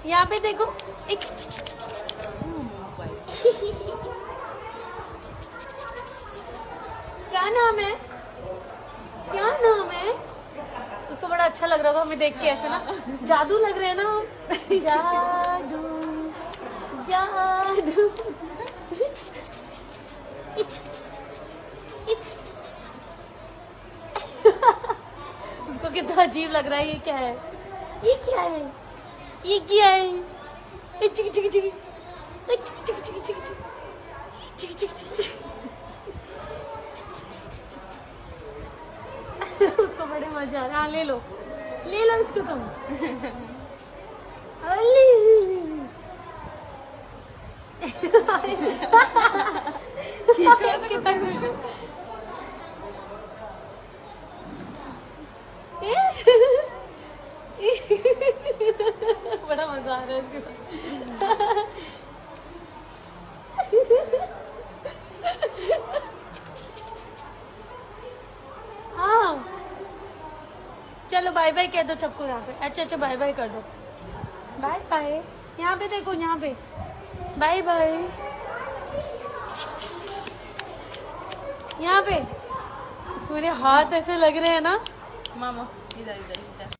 यहाँ पे देखो एक क्या नाम है, क्या नाम है? उसको बड़ा अच्छा लग रहा होगा हमें देख के, ऐसे ना जादू लग रहे हैं ना हम। जादू जादू। उसको कितना अजीब लग रहा है। ये क्या है, ये क्या है, ये क्या है? चिकी चिकी चिकी चिकी चिकी चिकी चिकी चिकी चिकी। उसको बड़े मजा आ रहा है। ले लो उसको तुम। बड़ा मजा आ रहा है इसके साथ। हाँ चलो बाय बाय कह दो सबको यहाँ पे। अच्छा बाय बाय कर दो। Bye bye. यहाँ पे देखो, यहाँ पे बाय बाय। यहाँ पे मेरे हाथ ऐसे लग रहे हैं ना मामा, इधर इधर इधर।